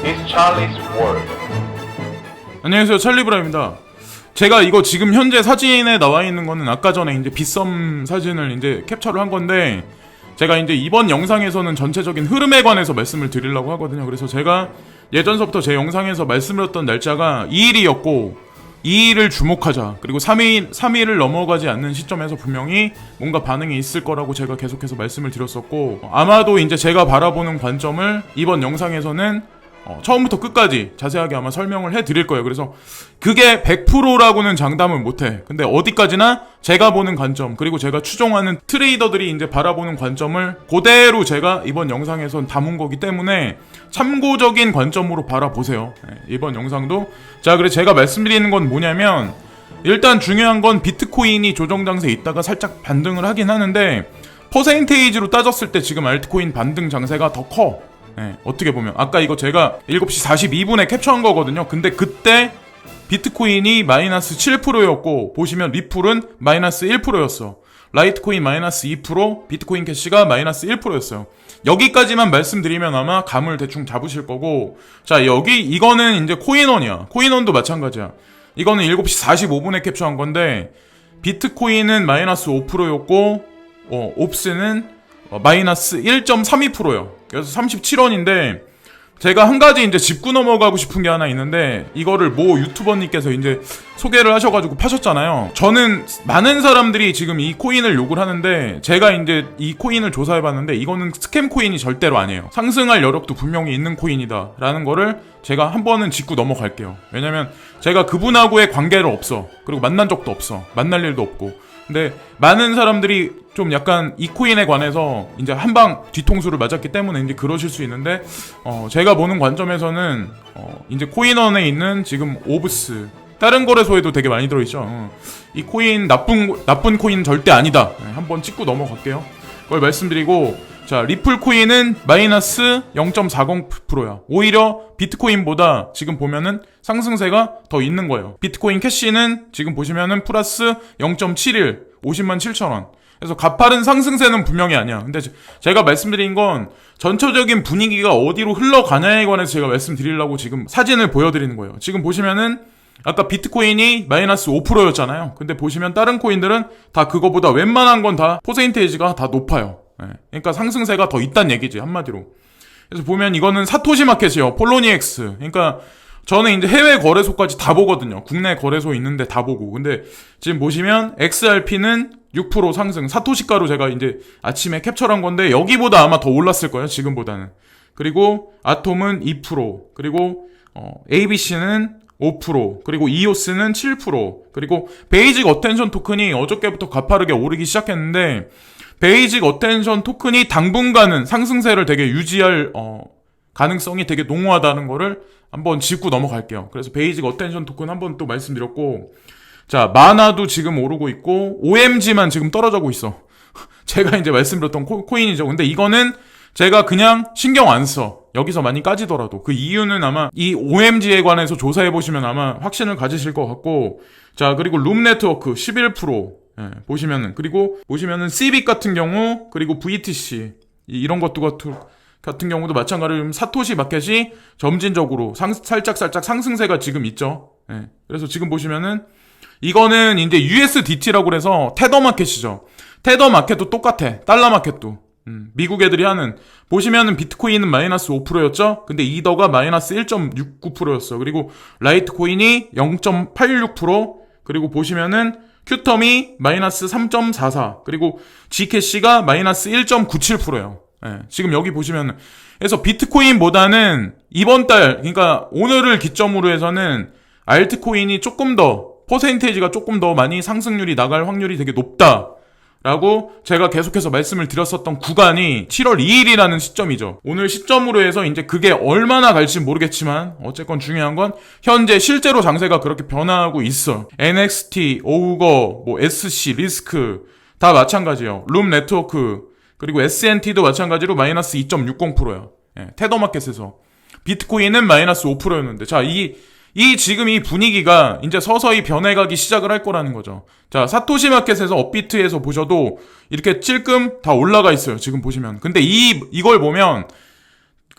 is Charlie's World. 안녕하세요, 찰리브라입니다. 제가 이거 지금 현재 사진에 나와 있는 거는 아까 전에 이제 빗썸 사진을 이제 캡처를 한 건데, 제가 이제 이번 영상에서는 전체적인 흐름에 관해서 말씀을 드리려고 하거든요. 그래서 제가 예전서부터 제 영상에서 말씀드렸던 날짜가 2일이었고 2일을 주목하자, 그리고 3일을 넘어가지 않는 시점에서 분명히 뭔가 반응이 있을 거라고 제가 계속해서 말씀을 드렸었고, 아마도 이제 제가 바라보는 관점을 이번 영상에서는 처음부터 끝까지 자세하게 아마 설명을 해드릴 거예요. 그래서 그게 100%라고는 장담은 못해. 근데 어디까지나 제가 보는 관점, 그리고 제가 추종하는 트레이더들이 이제 바라보는 관점을 그대로 제가 이번 영상에선 담은 거기 때문에 참고적인 관점으로 바라보세요. 이번 영상도. 자, 그래서 제가 말씀드리는 건 뭐냐면, 일단 중요한 건 비트코인이 조정 장세에 있다가 살짝 반등을 하긴 하는데, 퍼센테이지로 따졌을 때 지금 알트코인 반등 장세가 더 커. 어떻게 보면 아까 이거 제가 7시 42분에 캡처한 거거든요. 근데 그때 비트코인이 마이너스 7%였고 보시면 리플은 마이너스 1%였어. 라이트코인 마이너스 2%, 비트코인 캐시가 마이너스 1%였어요. 여기까지만 말씀드리면 아마 감을 대충 잡으실 거고, 자, 이거는 이제 코인원이야. 코인원도 마찬가지야. 이거는 7시 45분에 캡처한 건데, 비트코인은 마이너스 5%였고 옵스는 마이너스 1.32%요. 그래서 37원인데, 제가 한 가지 이제 짚고 넘어가고 싶은 게 하나 있는데, 이거를 모 유튜버님께서 이제 소개를 하셔가지고 파셨잖아요. 저는 많은 사람들이 지금 이 코인을 욕을 하는데, 제가 이제 이 코인을 조사해봤는데, 이거는 스캠 코인이 절대로 아니에요. 상승할 여력도 분명히 있는 코인이다 라는 거를 제가 한 번은 짚고 넘어갈게요. 왜냐면 제가 그분하고의 관계를 없어. 그리고 만난 적도 없어. 만날 일도 없고. 근데 많은 사람들이 좀 약간 이 코인에 관해서 이제 한방 뒤통수를 맞았기 때문에 이제 그러실 수 있는데, 제가 보는 관점에서는 이제 코인원에 있는 지금 오브스, 다른 거래소에도 되게 많이 들어있죠. 이 코인 나쁜 코인 절대 아니다. 한번 찍고 넘어갈게요. 그걸 말씀드리고, 자, 리플 코인은 마이너스 0.40%야. 오히려 비트코인보다 지금 보면은 상승세가 더 있는 거예요. 비트코인 캐시는 지금 보시면은 플러스 0.71, 50만 7천 원. 그래서 가파른 상승세는 분명히 아니야. 근데 제가 말씀드린 건 전체적인 분위기가 어디로 흘러가냐에 관해서 제가 말씀드리려고 지금 사진을 보여드리는 거예요. 지금 보시면은 아까 비트코인이 마이너스 5%였잖아요. 근데 보시면 다른 코인들은 다 그거보다 웬만한 건 다 퍼센테이지가 다 높아요. 그러니까 상승세가 더 있단 얘기지, 한마디로. 그래서 보면 이거는 사토시 마켓이요. 폴로니엑스. 그러니까 저는 이제 해외 거래소까지 다 보거든요. 국내 거래소 있는데 다 보고. 근데 지금 보시면 XRP는 6% 상승. 사토시가로 제가 이제 아침에 캡처한 건데 여기보다 아마 더 올랐을 거예요, 지금보다는. 그리고 아톰은 2%. 그리고 ABC는 5%, 그리고 이오스는 7%, 그리고 베이직 어텐션 토큰이 어저께부터 가파르게 오르기 시작했는데, 베이직 어텐션 토큰이 당분간은 상승세를 되게 유지할 가능성이 되게 농후하다는 거를 한번 짚고 넘어갈게요. 그래서 베이직 어텐션 토큰 한번 또 말씀드렸고, 자, 마나도 지금 오르고 있고 OMG만 지금 떨어지고 있어. 제가 이제 말씀드렸던 코인이죠. 근데 이거는 제가 그냥 신경 안 써. 여기서 많이 까지더라도. 그 이유는 아마 이 OMG에 관해서 조사해보시면 아마 확신을 가지실 것 같고, 자, 그리고 룸 네트워크 11%, 보시면은, 그리고 보시면은 CBIC 같은 경우, 그리고 VTC, 이런 것도 같은 경우도 마찬가지로 사토시 마켓이 점진적으로 살짝 상승세가 지금 있죠. 그래서 지금 보시면은, 이거는 이제 USDT라고 그래서 테더 마켓이죠. 테더 마켓도 똑같아. 달러 마켓도. 미국 애들이 하는, 보시면은 비트코인은 마이너스 5%였죠? 근데 이더가 마이너스 1.69%였어. 그리고 라이트코인이 0.86%, 그리고 보시면은 큐텀이 마이너스 3.44, 그리고 G캐시가 마이너스 1.97%예요. 지금 여기 보시면은, 그래서 비트코인보다는 이번 달, 그러니까 오늘을 기점으로 해서는 알트코인이 조금 더, 퍼센테이지가 조금 더 많이 상승률이 나갈 확률이 되게 높다 라고 제가 계속해서 말씀을 드렸었던 구간이 7월 2일이라는 시점이죠. 오늘 시점으로 해서 이제 그게 얼마나 갈지 모르겠지만 어쨌건 중요한 건 현재 실제로 장세가 그렇게 변화하고 있어. NXT, 오우거, SC, 리스크 다 마찬가지예요. 룸 네트워크, 그리고 SNT도 마찬가지로 마이너스 2.60%예요. 테더 마켓에서. 비트코인은 마이너스 5%였는데, 자, 지금 이 분위기가 이제 서서히 변해가기 시작을 할 거라는 거죠. 자, 사토시 마켓에서 업비트에서 보셔도 이렇게 찔끔 다 올라가 있어요. 지금 보시면. 근데 이걸 보면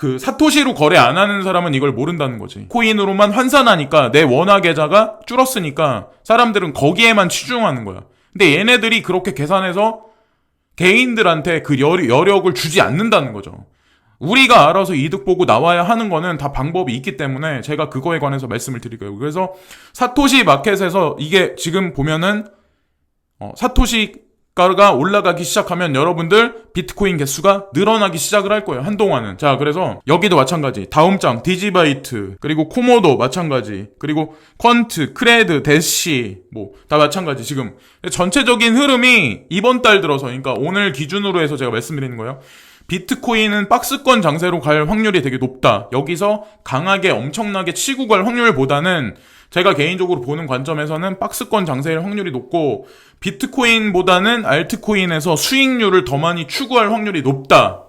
그 사토시로 거래 안 하는 사람은 이걸 모른다는 거지. 코인으로만 환산하니까 내 원화 계좌가 줄었으니까 사람들은 거기에만 치중하는 거야. 근데 얘네들이 그렇게 계산해서 개인들한테 그 여력을 주지 않는다는 거죠. 우리가 알아서 이득 보고 나와야 하는 거는 다 방법이 있기 때문에 제가 그거에 관해서 말씀을 드릴게요. 그래서 사토시 마켓에서 이게 지금 보면은 사토시가가 올라가기 시작하면 여러분들 비트코인 개수가 늘어나기 시작을 할 거예요. 한동안은. 자, 그래서 여기도 마찬가지. 다음장, 디지바이트, 그리고 코모도 마찬가지, 그리고 퀀트, 크레드, 대시 뭐 다 마찬가지. 지금 전체적인 흐름이 이번 달 들어서, 그러니까 오늘 기준으로 해서 제가 말씀드리는 거예요. 비트코인은 박스권 장세로 갈 확률이 되게 높다. 여기서 강하게 엄청나게 치고 갈 확률보다는 제가 개인적으로 보는 관점에서는 박스권 장세일 확률이 높고 비트코인보다는 알트코인에서 수익률을 더 많이 추구할 확률이 높다.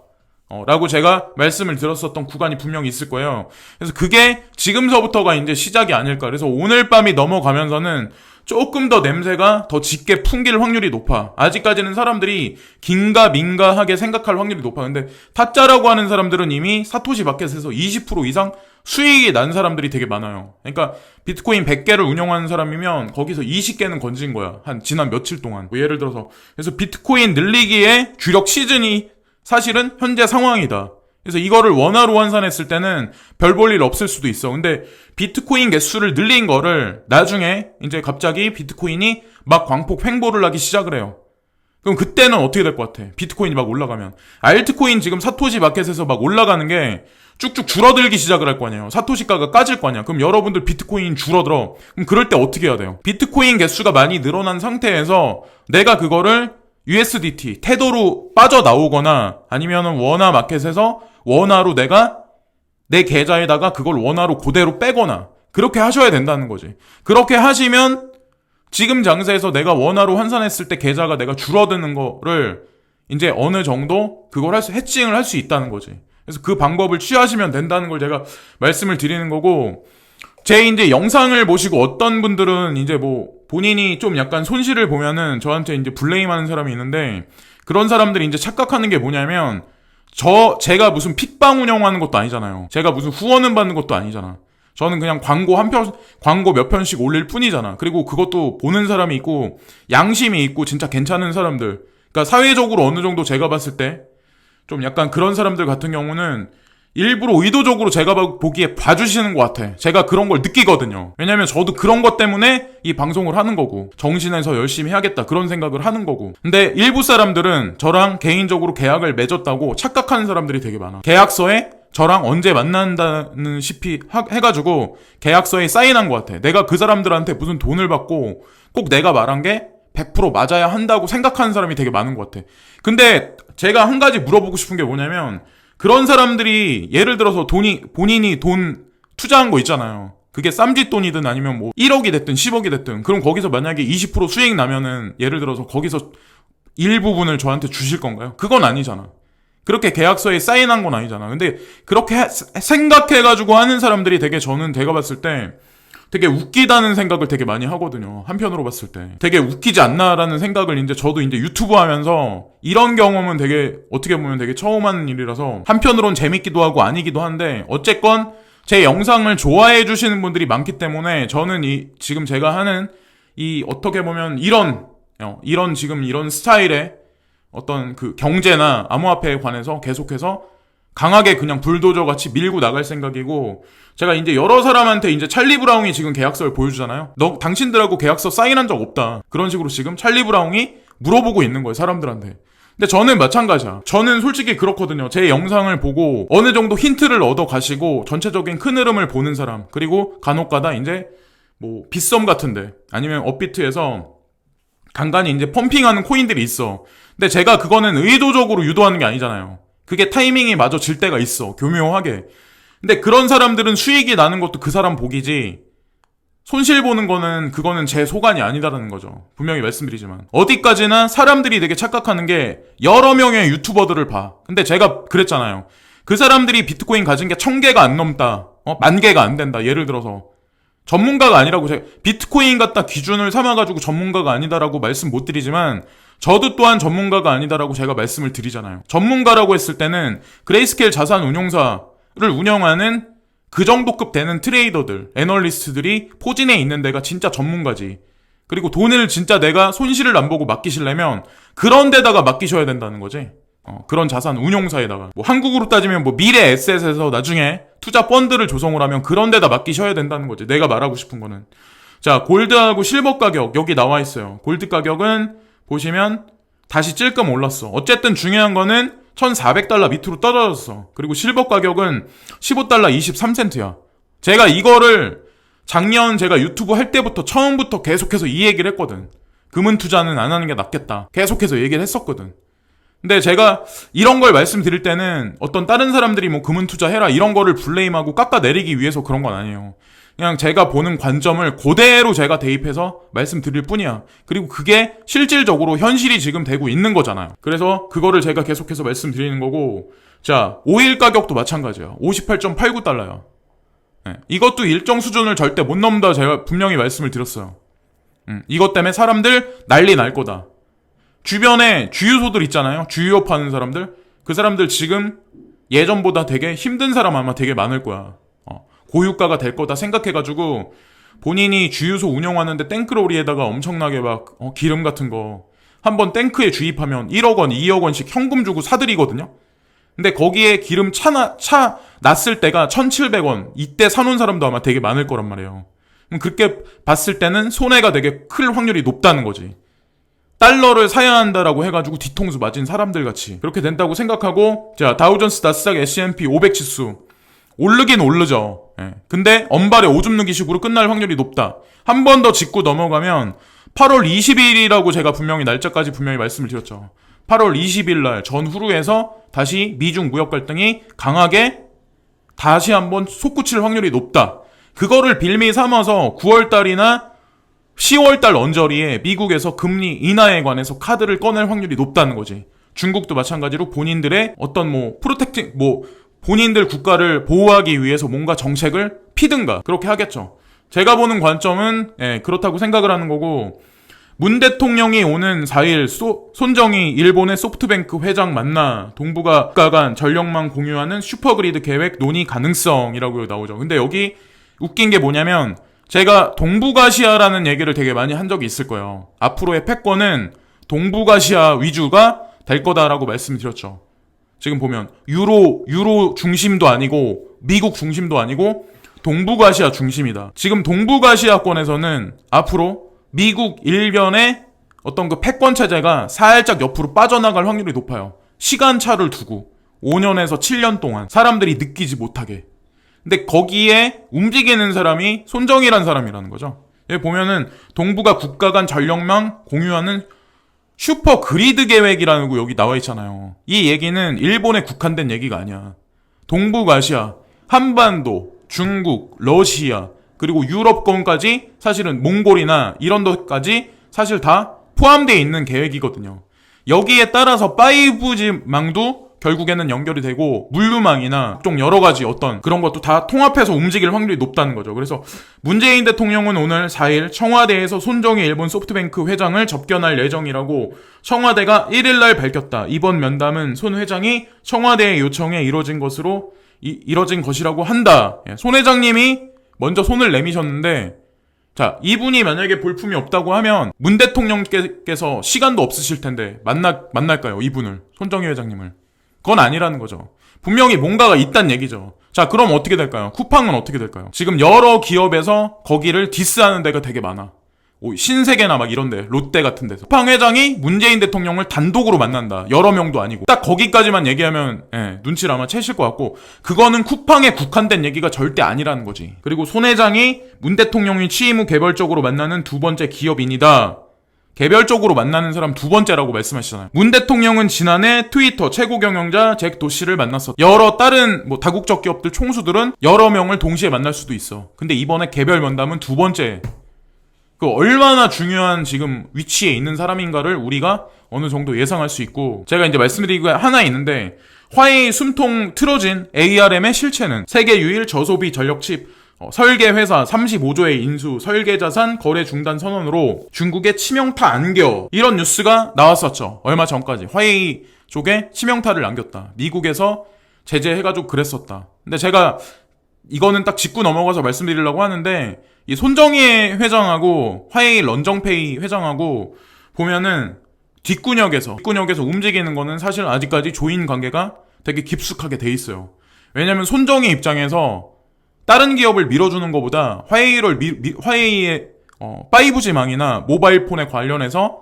라고 제가 말씀을 드렸었던 구간이 분명히 있을 거예요. 그래서 그게 지금서부터가 이제 시작이 아닐까. 그래서 오늘 밤이 넘어가면서는 조금 더 냄새가 더 짙게 풍길 확률이 높아. 아직까지는 사람들이 긴가민가하게 생각할 확률이 높아. 근데 타짜라고 하는 사람들은 이미 사토시 마켓에서 20% 이상 수익이 난 사람들이 되게 많아요. 그러니까 비트코인 100개를 운영하는 사람이면 거기서 20개는 건진 거야. 한 지난 며칠 동안. 뭐 예를 들어서. 그래서 비트코인 늘리기에 주력 시즌이 사실은 현재 상황이다. 그래서 이거를 원화로 환산했을 때는 별 볼 일 없을 수도 있어. 근데 비트코인 개수를 늘린 거를 나중에 이제 갑자기 비트코인이 막 광폭 횡보를 하기 시작을 해요. 그럼 그때는 어떻게 될 것 같아? 비트코인이 막 올라가면. 알트코인 지금 사토시 마켓에서 막 올라가는 게 쭉쭉 줄어들기 시작을 할 거 아니에요. 사토시가가 까질 거 아니야. 그럼 여러분들 비트코인 줄어들어. 그럼 그럴 때 어떻게 해야 돼요? 비트코인 개수가 많이 늘어난 상태에서 내가 그거를 USDT, 테더로 빠져나오거나 아니면은 원화 마켓에서 원화로 내가 내 계좌에다가 그걸 원화로 그대로 빼거나 그렇게 하셔야 된다는 거지. 그렇게 하시면 지금 장세에서 내가 원화로 환산했을 때 계좌가 내가 줄어드는 거를 이제 어느 정도 그걸 해칭을 할 수 있다는 거지. 그래서 그 방법을 취하시면 된다는 걸 제가 말씀을 드리는 거고, 제 이제 영상을 보시고 어떤 분들은 이제 뭐 본인이 좀 약간 손실을 보면은 저한테 이제 블레임하는 사람이 있는데, 그런 사람들이 이제 착각하는 게 뭐냐면 제가 무슨 픽방 운영하는 것도 아니잖아요. 제가 무슨 후원은 받는 것도 아니잖아. 저는 그냥 광고 몇 편씩 올릴 뿐이잖아. 그리고 그것도 보는 사람이 있고 양심이 있고 진짜 괜찮은 사람들. 그러니까 사회적으로 어느 정도 제가 봤을 때 좀 약간 그런 사람들 같은 경우는 일부러 의도적으로 제가 보기에 봐주시는 것 같아. 제가 그런 걸 느끼거든요. 왜냐면 저도 그런 것 때문에 이 방송을 하는 거고 정신에서 열심히 해야겠다 그런 생각을 하는 거고. 근데 일부 사람들은 저랑 개인적으로 계약을 맺었다고 착각하는 사람들이 되게 많아. 계약서에 저랑 언제 만난다는 시피 해가지고 계약서에 사인한 것 같아. 내가 그 사람들한테 무슨 돈을 받고 꼭 내가 말한 게 100% 맞아야 한다고 생각하는 사람이 되게 많은 것 같아. 근데 제가 한 가지 물어보고 싶은 게 뭐냐면, 그런 사람들이 예를 들어서 본인이 돈 투자한 거 있잖아요. 그게 쌈짓돈이든 아니면 뭐 1억이 됐든 10억이 됐든, 그럼 거기서 만약에 20% 수익 나면은 예를 들어서 거기서 일부분을 저한테 주실 건가요? 그건 아니잖아. 그렇게 계약서에 사인한 건 아니잖아. 근데 그렇게 생각해가지고 하는 사람들이 되게, 저는 제가 봤을 때 되게 웃기다는 생각을 되게 많이 하거든요. 한편으로 봤을 때. 되게 웃기지 않나라는 생각을 이제 저도 이제 유튜브 하면서 이런 경험은 되게 어떻게 보면 되게 처음 하는 일이라서 한편으론 재밌기도 하고 아니기도 한데, 어쨌건 제 영상을 좋아해 주시는 분들이 많기 때문에 저는 지금 제가 하는 어떻게 보면 이런 지금 이런 스타일의 어떤 그 경제나 암호화폐에 관해서 계속해서 강하게 그냥 불도저 같이 밀고 나갈 생각이고, 제가 이제 여러 사람한테 이제 찰리 브라운이 지금 계약서를 보여주잖아요. 당신들하고 계약서 사인한 적 없다. 그런 식으로 지금 찰리 브라운이 물어보고 있는 거예요, 사람들한테. 근데 저는 마찬가지야. 저는 솔직히 그렇거든요. 제 영상을 보고 어느 정도 힌트를 얻어 가시고 전체적인 큰 흐름을 보는 사람, 그리고 간혹가다 이제 뭐 빗썸 같은데 아니면 업비트에서 간간히 이제 펌핑하는 코인들이 있어. 근데 제가 그거는 의도적으로 유도하는 게 아니잖아요. 그게 타이밍이 맞아질 때가 있어, 교묘하게. 근데 그런 사람들은 수익이 나는 것도 그 사람 복이지, 손실 보는 거는 그거는 제 소관이 아니다라는 거죠. 분명히 말씀드리지만 어디까지나 사람들이 되게 착각하는 게 여러 명의 유튜버들을 봐. 근데 제가 그랬잖아요. 그 사람들이 비트코인 가진 게 1000개가 안 넘다, 10,000개가 안 된다, 예를 들어서 전문가가 아니라고, 제가 비트코인 갖다 기준을 삼아가지고 전문가가 아니다라고 말씀 못 드리지만 저도 또한 전문가가 아니다라고 제가 말씀을 드리잖아요. 전문가라고 했을 때는 그레이스케일 자산운용사 운영하는 그 정도급 되는 트레이더들, 애널리스트들이 포진해 있는 데가 진짜 전문가지. 그리고 돈을 진짜 내가 손실을 안 보고 맡기시려면 그런 데다가 맡기셔야 된다는 거지. 그런 자산 운용사에다가. 뭐 한국으로 따지면 뭐 미래 에셋에서 나중에 투자 펀드를 조성을 하면 그런 데다 맡기셔야 된다는 거지. 내가 말하고 싶은 거는. 자, 골드하고 실버 가격 여기 나와 있어요. 골드 가격은 보시면 다시 찔끔 올랐어. 어쨌든 중요한 거는 1,400달러 밑으로 떨어졌어. 그리고 실버 가격은 15달러 23센트야. 제가 이거를 작년 제가 유튜브 할 때부터 처음부터 계속해서 이 얘기를 했거든. 금은 투자는 안 하는 게 낫겠다. 계속해서 얘기를 했었거든. 근데 제가 이런 걸 말씀드릴 때는 어떤 다른 사람들이 뭐 금은 투자해라 이런 거를 블레임하고 깎아내리기 위해서 그런 건 아니에요. 그냥 제가 보는 관점을 그대로 제가 대입해서 말씀드릴 뿐이야. 그리고 그게 실질적으로 현실이 지금 되고 있는 거잖아요. 그래서 그거를 제가 계속해서 말씀드리는 거고, 자, 오일 가격도 마찬가지야. 58.89달러야. 네, 이것도 일정 수준을 절대 못 넘는다 제가 분명히 말씀을 드렸어요. 이것 때문에 사람들 난리 날 거다. 주변에 주유소들 있잖아요. 주유업 하는 사람들. 그 사람들 지금 예전보다 되게 힘든 사람 아마 되게 많을 거야. 고유가가 될 거다 생각해가지고 본인이 주유소 운영하는데 탱크로리에다가 엄청나게 막 기름 같은 거 한번 탱크에 주입하면 1억 원, 2억 원씩 현금 주고 사들이거든요. 근데 거기에 기름 차 났을 때가 1,700원 이때 사놓은 사람도 아마 되게 많을 거란 말이에요. 그렇게 봤을 때는 손해가 되게 클 확률이 높다는 거지. 달러를 사야 한다라고 해가지고 뒤통수 맞은 사람들 같이 그렇게 된다고 생각하고, 자, 다우존스, 나스닥, S&P 500 지수 오르긴 오르죠. 예. 근데 엄발에 오줌 누기 식으로 끝날 확률이 높다. 한 번 더 짚고 넘어가면 8월 20일이라고 제가 분명히 날짜까지 분명히 말씀을 드렸죠. 8월 20일 날 전후루에서 다시 미중 무역 갈등이 강하게 다시 한번 솟구칠 확률이 높다. 그거를 빌미 삼아서 9월달이나 10월달 언저리에 미국에서 금리 인하에 관해서 카드를 꺼낼 확률이 높다는 거지. 중국도 마찬가지로 본인들의 어떤 본인들 국가를 보호하기 위해서 뭔가 정책을 피든가 그렇게 하겠죠. 제가 보는 관점은 그렇다고 생각을 하는 거고, 문 대통령이 오는 4일 손정희 일본의 소프트뱅크 회장 만나 동북아 국가 간 전력망 공유하는 슈퍼그리드 계획 논의 가능성이라고 나오죠. 근데 여기 웃긴 게 뭐냐면 제가 동북아시아라는 얘기를 되게 많이 한 적이 있을 거예요. 앞으로의 패권은 동북아시아 위주가 될 거다라고 말씀드렸죠. 지금 보면 유로 중심도 아니고 미국 중심도 아니고 동북아시아 중심이다. 지금 동북아시아권에서는 앞으로 미국 일변의 어떤 그 패권 체제가 살짝 옆으로 빠져나갈 확률이 높아요. 시간차를 두고 5년에서 7년 동안 사람들이 느끼지 못하게. 근데 거기에 움직이는 사람이 손정희란 사람이라는 거죠. 여기 보면은 동북아 국가 간 전력망 공유하는 슈퍼 그리드 계획이라는 거 여기 나와 있잖아요. 이 얘기는 일본에 국한된 얘기가 아니야. 동북아시아, 한반도, 중국, 러시아, 그리고 유럽권까지 사실은 몽골이나 이런 데까지 사실 다 포함되어 있는 계획이거든요. 여기에 따라서 5G망도 결국에는 연결이 되고 물류망이나 각종 여러 가지 어떤 그런 것도 다 통합해서 움직일 확률이 높다는 거죠. 그래서 문재인 대통령은 오늘 4일 청와대에서 손정희 일본 소프트뱅크 회장을 접견할 예정이라고 청와대가 1일날 밝혔다. 이번 면담은 손 회장이 청와대의 요청에 이뤄진 것이라고 한다. 손 회장님이 먼저 손을 내미셨는데, 자, 이분이 만약에 볼품이 없다고 하면 문 대통령께서 시간도 없으실 텐데 만날까요? 이분을, 손정희 회장님을. 그건 아니라는 거죠. 분명히 뭔가가 있단 얘기죠. 자, 그럼 어떻게 될까요? 쿠팡은 어떻게 될까요? 지금 여러 기업에서 거기를 디스하는 데가 되게 많아. 신세계나 막 이런데, 롯데 같은 데서 쿠팡 회장이 문재인 대통령을 단독으로 만난다. 여러 명도 아니고 딱 거기까지만 얘기하면 눈치를 아마 채실 것 같고, 그거는 쿠팡에 국한된 얘기가 절대 아니라는 거지. 그리고 손 회장이 문 대통령이 취임 후 개별적으로 만나는 두 번째 기업인이다. 개별적으로 만나는 사람 두 번째라고 말씀하시잖아요. 문 대통령은 지난해 트위터 최고 경영자 잭 도시를 만났었다. 여러 다른 다국적 기업들 총수들은 여러 명을 동시에 만날 수도 있어. 근데 이번에 개별 면담은 두 번째. 그 얼마나 중요한 지금 위치에 있는 사람인가를 우리가 어느 정도 예상할 수 있고, 제가 이제 말씀드리고 하나 있는데, 화웨이 숨통 틀어진 ARM의 실체는 세계 유일 저소비 전력칩 설계 회사 35조의 인수, 설계 자산 거래 중단 선언으로 중국의 치명타 안겨, 이런 뉴스가 나왔었죠. 얼마 전까지 화웨이 쪽에 치명타를 안겼다. 미국에서 제재해가지고 그랬었다. 근데 제가 이거는 딱 짚고 넘어가서 말씀드리려고 하는데, 이 손정희 회장하고 화웨이 런정페이 회장하고 보면은 뒷구녕에서 움직이는 거는 사실 아직까지 조인 관계가 되게 깊숙하게 돼 있어요. 왜냐면 손정희 입장에서 다른 기업을 밀어주는 것보다 화웨이의 5G망이나 모바일폰에 관련해서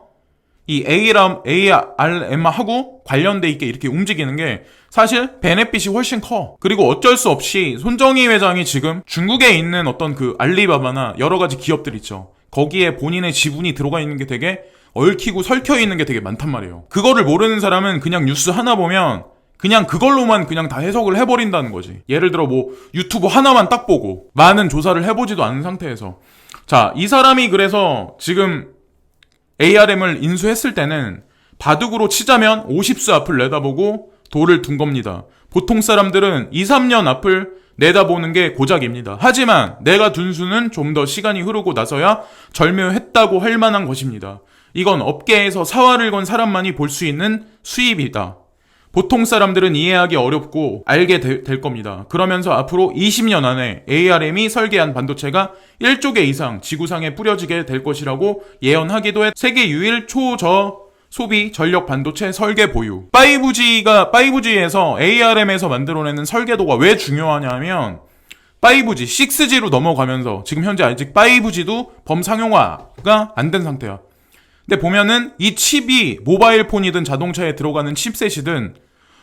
이 ARM하고 관련돼 있게 이렇게 움직이는 게 사실 베네핏이 훨씬 커. 그리고 어쩔 수 없이 손정희 회장이 지금 중국에 있는 어떤 그 알리바바나 여러 가지 기업들 있죠. 거기에 본인의 지분이 들어가 있는 게 되게 얽히고 설켜 있는 게 되게 많단 말이에요. 그거를 모르는 사람은 그냥 뉴스 하나 보면 그냥 그걸로만 그냥 다 해석을 해버린다는 거지. 예를 들어 뭐 유튜브 하나만 딱 보고 많은 조사를 해보지도 않은 상태에서. 자, 이 사람이 그래서 지금 ARM을 인수했을 때는 바둑으로 치자면 50수 앞을 내다보고 돌을 둔 겁니다. 보통 사람들은 2, 3년 앞을 내다보는 게 고작입니다. 하지만 내가 둔 수는 좀 더 시간이 흐르고 나서야 절묘했다고 할 만한 것입니다. 이건 업계에서 사활을 건 사람만이 볼 수 있는 수입이다. 보통 사람들은 이해하기 어렵고 알게 될 겁니다. 그러면서 앞으로 20년 안에 ARM이 설계한 반도체가 1조 개 이상 지구상에 뿌려지게 될 것이라고 예언하기도 했. 세계 유일 초저 소비 전력 반도체 설계 보유. 5G에서 ARM에서 만들어내는 설계도가 왜 중요하냐면 5G, 6G로 넘어가면서 지금 현재 아직 5G도 범상용화가 안 된 상태야. 근데 보면은 이 칩이 모바일 폰이든 자동차에 들어가는 칩셋이든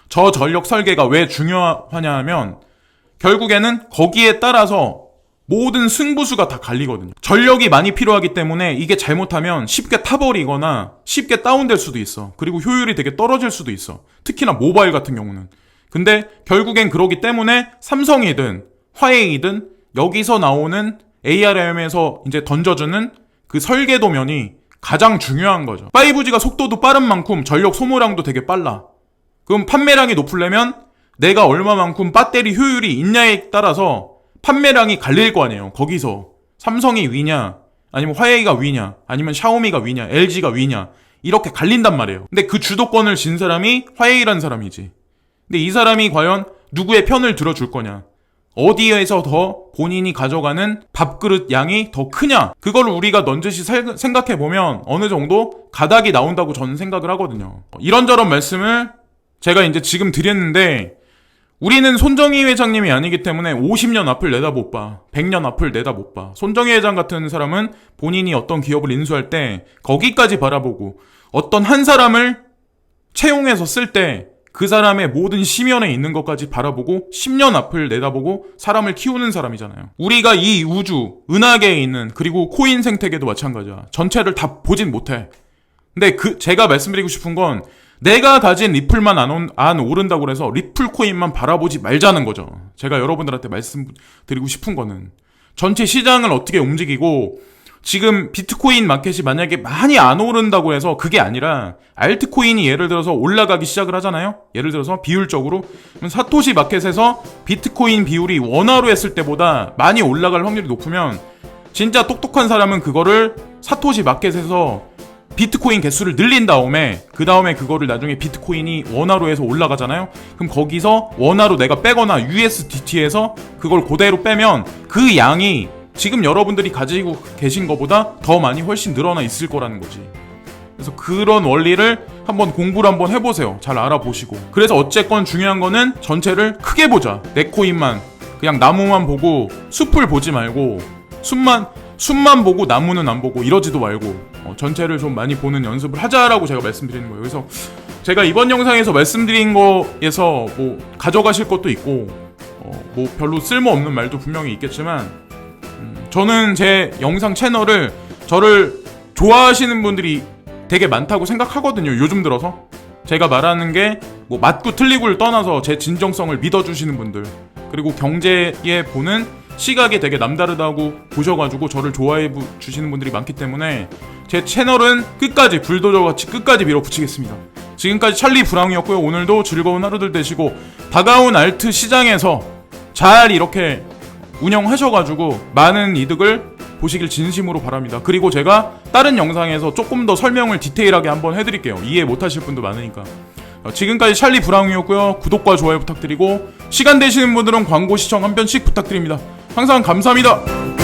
저전력 설계가 왜 중요하냐 하면 결국에는 거기에 따라서 모든 승부수가 다 갈리거든요. 전력이 많이 필요하기 때문에 이게 잘못하면 쉽게 타버리거나 쉽게 다운될 수도 있어. 그리고 효율이 되게 떨어질 수도 있어. 특히나 모바일 같은 경우는. 근데 결국엔 그러기 때문에 삼성이든 화웨이든 여기서 나오는 ARM에서 이제 던져주는 그 설계도면이 가장 중요한 거죠. 5G가 속도도 빠른 만큼 전력 소모량도 되게 빨라. 그럼 판매량이 높으려면 내가 얼마만큼 배터리 효율이 있냐에 따라서 판매량이 갈릴 거 아니에요. 거기서 삼성이 위냐 아니면 화웨이가 위냐 아니면 샤오미가 위냐 LG가 위냐 이렇게 갈린단 말이에요. 근데 그 주도권을 진 사람이 화웨이란 사람이지. 근데 이 사람이 과연 누구의 편을 들어줄 거냐, 어디에서 더 본인이 가져가는 밥그릇 양이 더 크냐, 그걸 우리가 넌지시 생각해보면 어느 정도 가닥이 나온다고 저는 생각을 하거든요. 이런저런 말씀을 제가 이제 지금 드렸는데 우리는 손정희 회장님이 아니기 때문에 50년 앞을 내다 못 봐. 100년 앞을 내다 못 봐. 손정희 회장 같은 사람은 본인이 어떤 기업을 인수할 때 거기까지 바라보고 어떤 한 사람을 채용해서 쓸 때 그 사람의 모든 심연에 있는 것까지 바라보고 10년 앞을 내다보고 사람을 키우는 사람이잖아요. 우리가 이 우주, 은하계에 있는 그리고 코인 생태계도 마찬가지야. 전체를 다 보진 못해. 근데 제가 말씀드리고 싶은 건 내가 가진 리플만 안 오른다고 해서 리플 코인만 바라보지 말자는 거죠. 제가 여러분들한테 말씀드리고 싶은 거는 전체 시장을 어떻게 움직이고 지금 비트코인 마켓이 만약에 많이 안 오른다고 해서 그게 아니라 알트코인이 예를 들어서 올라가기 시작을 하잖아요. 예를 들어서 비율적으로 사토시 마켓에서 비트코인 비율이 원화로 했을 때보다 많이 올라갈 확률이 높으면 진짜 똑똑한 사람은 그거를 사토시 마켓에서 비트코인 개수를 늘린 다음에 그 다음에 그거를 나중에 비트코인이 원화로 해서 올라가잖아요. 그럼 거기서 원화로 내가 빼거나 USDT에서 그걸 그대로 빼면 그 양이 지금 여러분들이 가지고 계신 것보다 더 많이 훨씬 늘어나 있을 거라는 거지. 그래서 그런 원리를 한번 공부를 한번 해보세요. 잘 알아보시고. 그래서 어쨌건 중요한 거는 전체를 크게 보자. 내 코인만 그냥 나무만 보고 숲을 보지 말고 숲만 보고 나무는 안 보고 이러지도 말고 전체를 좀 많이 보는 연습을 하자라고 제가 말씀드리는 거예요. 그래서 제가 이번 영상에서 말씀드린 거에서 뭐 가져가실 것도 있고 뭐 별로 쓸모없는 말도 분명히 있겠지만 저는 제 영상 채널을 저를 좋아하시는 분들이 되게 많다고 생각하거든요. 요즘 들어서 제가 말하는 게 뭐 맞고 틀리고를 떠나서 제 진정성을 믿어주시는 분들, 그리고 경제에 보는 시각이 되게 남다르다고 보셔가지고 저를 좋아해 주시는 분들이 많기 때문에 제 채널은 끝까지 불도저같이 끝까지 밀어붙이겠습니다. 지금까지 찰리 브라운이었고요. 오늘도 즐거운 하루들 되시고 다가온 알트 시장에서 잘 이렇게 운영하셔가지고 많은 이득을 보시길 진심으로 바랍니다. 그리고 제가 다른 영상에서 조금 더 설명을 디테일하게 한번 해드릴게요. 이해 못하실 분도 많으니까. 지금까지 찰리 브라운이었고요. 구독과 좋아요 부탁드리고 시간 되시는 분들은 광고 시청 한 번씩 부탁드립니다. 항상 감사합니다.